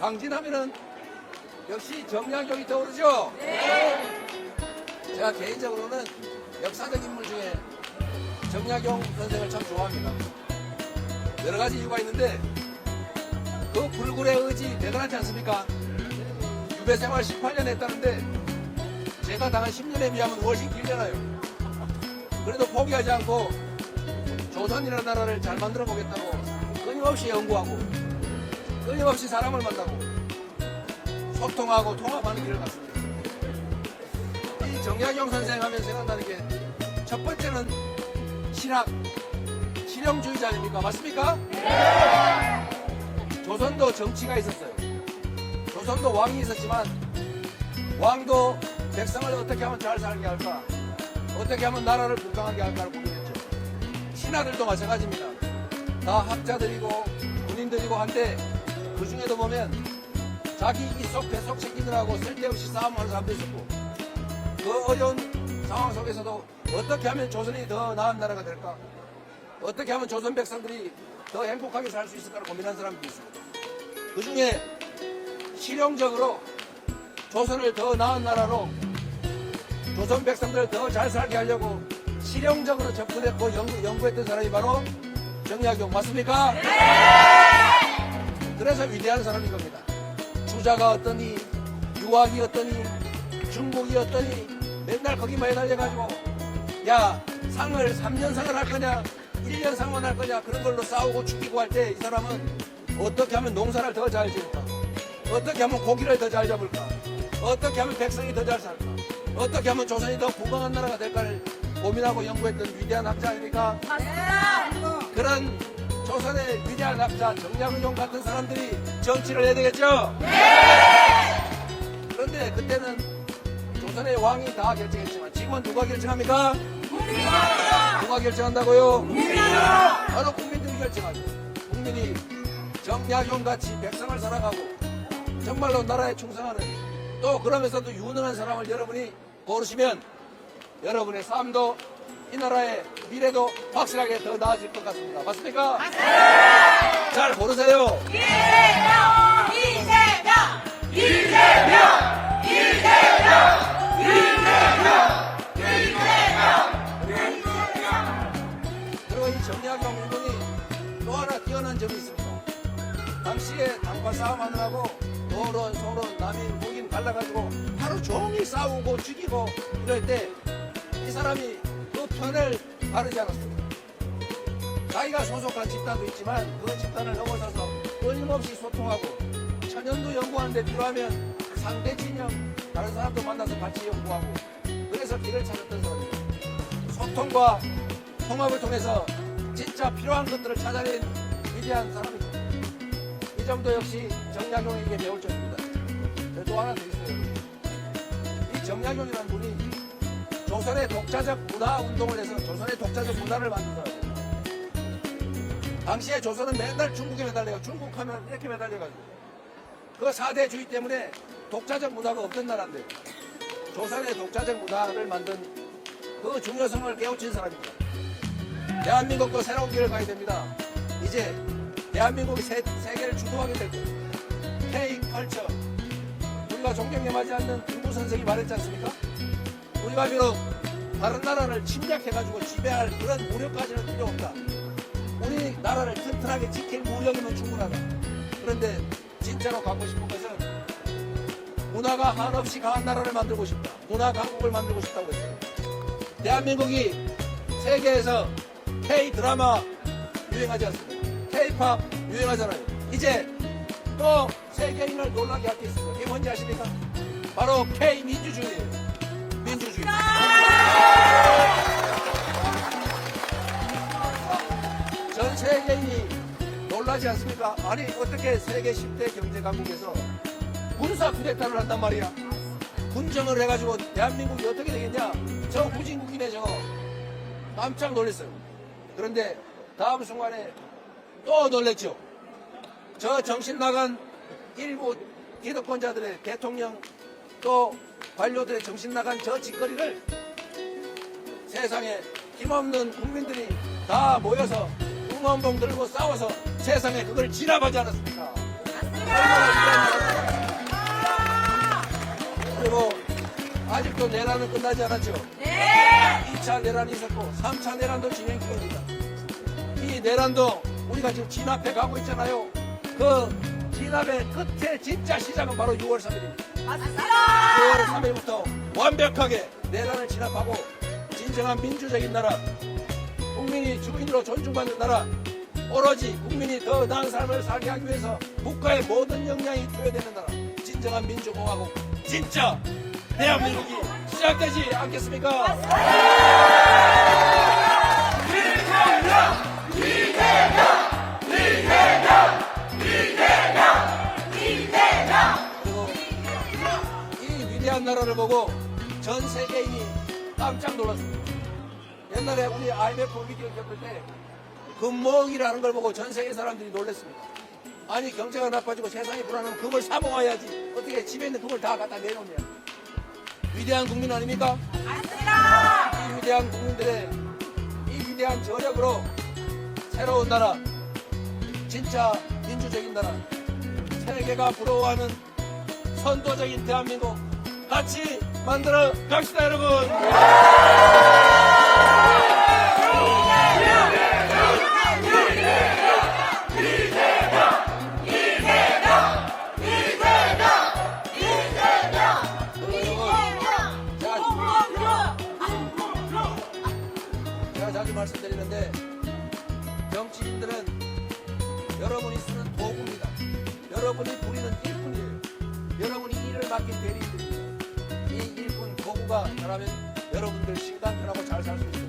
강진하면은 역시 정약용이 떠오르죠? 네. 제가 개인적으로는 역사적 인물 중에 정약용 선생을 참 좋아합니다. 여러 가지 이유가 있는데 그 불굴의 의지 대단하지 않습니까? 유배 생활 18년 했다는데 제가 당한 10년에 비하면 훨씬 길잖아요. 그래도 포기하지 않고 조선이라는 나라를 잘 만들어 보겠다고 끊임없이 연구하고 끊임없이 사람을 만나고 소통하고 통합하는 길을 갔습니다. 이 정약용 선생 하면 생각나는 게 첫 번째는 신학, 실용주의자 아닙니까? 맞습니까? 네! 조선도 정치가 있었어요. 조선도 왕이 있었지만 왕도 백성을 어떻게 하면 잘 살게 할까, 어떻게 하면 나라를 건강하게 할까를 고민했죠. 신하들도 마찬가지입니다. 다 학자들이고 군인들이고 한데 그 중에도 보면 자기 이속 배속 챙기느라고 쓸데없이 싸움하는 사람도 있었고 그 어려운 상황 속에서도 어떻게 하면 조선이 더 나은 나라가 될까, 어떻게 하면 조선 백성들이 더 행복하게 살 수 있을까를 고민한 사람도 있습니다. 그 중에 실용적으로 조선을 더 나은 나라로 조선 백성들을 더 잘 살게 하려고 실용적으로 접근했고 연구했던 사람이 바로 정약용 맞습니까? 네! 그래서 위대한 사람인 겁니다. 주자가 어떠니, 유학이 어떠니, 중국이 어떠니 맨날 거기만 해달려가지고 야 상을 3년 상을 할 거냐 1년 상만 할 거냐 그런 걸로 싸우고 죽이고 할 때 이 사람은 어떻게 하면 농사를 더 잘 지을까, 어떻게 하면 고기를 더 잘 잡을까, 어떻게 하면 백성이 더 잘 살까, 어떻게 하면 조선이 더 건강한 나라가 될까를 고민하고 연구했던 위대한 학자 아닙니까? 맞습니다. 그런 조선의 위대한 학자 정약용 같은 사람들이 정치를 해야 되겠죠? 네! 그런데 그때는 조선의 왕이 다 결정했지만 지금은 누가 결정합니까? 국민이요! 누가 결정한다고요? 국민이요! 바로 국민들이 결정하죠. 국민이 정약용같이 백성을 사랑하고 정말로 나라에 충성하는 또 그러면서도 유능한 사람을 여러분이 고르시면 여러분의 삶도 이 나라의 미래도 확실하게 더 나아질 것 같습니다. 맞습니까? 맞습니다. 잘 고르세요. 이재명! 이재명! 이재명! 이재명! 그리고 이 정약용 이분이 또 하나 뛰어난 점이 있습니다. 당시에 당과 싸움하느라고 노론, 소론, 남인, 북인 갈라가지고 하루 종일 싸우고 죽이고 이럴 때 이 사람이 그 편을 바르지 않았습니다. 자기가 소속한 집단도 있지만 그 집단을 넘어서서 끊임없이 소통하고 천연도 연구하는데 필요하면 상대 진영 다른 사람도 만나서 같이 연구하고 그래서 길을 찾았던 사람입니다. 소통과 통합을 통해서 진짜 필요한 것들을 찾아낸 위대한 사람입니다. 이 점도 역시 정약용에게 배울 점입니다. 또 하나 더 있어요. 이 정약용이라는 분이 조선의 독자적 문화 운동을 해서 조선의 독자적 문화를 만든 사람입니다. 당시에 조선은 맨날 중국에 매달려요. 중국 하면 이렇게 매달려가지고 그 4대주의 때문에 독자적 문화가 없던 나라인데 조선의 독자적 문화를 만든 그 중요성을 깨우친 사람입니다. 대한민국도 새로운 길을 가야 됩니다. 이제 대한민국이 세계를 주도하게 될 거예요. K-컬처. 우리가 존경해하지 않는 김구 선생이 말했지 않습니까? 우리가 비록 다른 나라를 침략해가지고 지배할 그런 무력까지는 필요 없다. 우리 나라를 튼튼하게 지킬 무력이면 충분하다. 그런데 진짜로 갖고 싶은 것은 문화가 한없이 강한 나라를 만들고 싶다. 문화 강국을 만들고 싶다고 했어요. 대한민국이 세계에서 K-드라마 유행하지 않습니까? K-팝 유행하잖아요. 이제 또 세계인을 놀라게 할 게 있습니다. 그게 뭔지 아십니까? 바로 K-민주주의예요. 민주주의. 전 세계인이 놀라지 않습니까? 아니 어떻게 세계 10대 경제 강국에서 군사 쿠데타를 한단 말이야. 군정을 해가지고 대한민국이 어떻게 되겠냐? 저 후진국이네 저거. 깜짝 놀랐어요. 그런데 다음 순간에 또 놀랬죠. 저 정신 나간 일부 기득권자들의 대통령 또 관료들의 정신 나간 저 짓거리를 세상에 힘없는 국민들이 다 모여서 응원봉 들고 싸워서 세상에 그걸 진압하지 않았습니까? 얼마나 위대한 아직도 내란은 끝나지 않았죠. 네. 2차 내란이 있었고 3차 내란도 진행 중입니다. 이 내란도 우리가 지금 진압해 가고 있잖아요. 그 진압의 끝에 진짜 시작은 바로 6월 3일입니다. 맞습니다. 6월 3일부터 완벽하게 내란을 진압하고 진정한 민주적인 나라, 국민이 주인으로 존중받는 나라, 오로지 국민이 더 나은 삶을 살게 하기 위해서 국가의 모든 역량이 투여되는 나라, 진정한 민주공화국, 진짜 대한민국이 시작되지 않겠습니까? 그리고 이 위대한 나라를 보고 전 세계인이 깜짝 놀랐습니다. 옛날에 우리 IMF 위기를 겪을 때 금모으기라는 걸 보고 전 세계 사람들이 놀랐습니다. 아니 경제가 나빠지고 세상이 불안하면 금을 사 모아야지 어떻게 집에 있는 금을 다 갖다 내놓냐. 위대한 국민 아닙니까? 맞습니다. 이 위대한 국민들의 이 위대한 저력으로 새로운 나라, 진짜 민주적인 나라, 세계가 부러워하는 선도적인 대한민국 같이 만들어 갑시다 여러분. 제가 자주 말씀드리는데 정치인들은 여러분이 쓰는 도구입니다. 여러분이 부리는 일꾼이에요. 여러분이 일을 맡긴 대리인들입니다. 이 일꾼 도구가 잘하면 여러분들 시간 편하고 잘 살 수 있어요.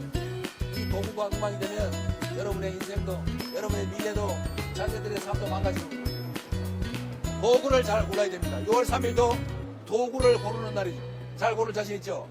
이 도구가 엉망이 되면 여러분의 인생도 여러분의 미래도 자녀들의 삶도 망가집니다. 도구를 잘 골라야 됩니다. 6월 3일도 도구를 고르는 날이죠. 잘 고를 자신 있죠?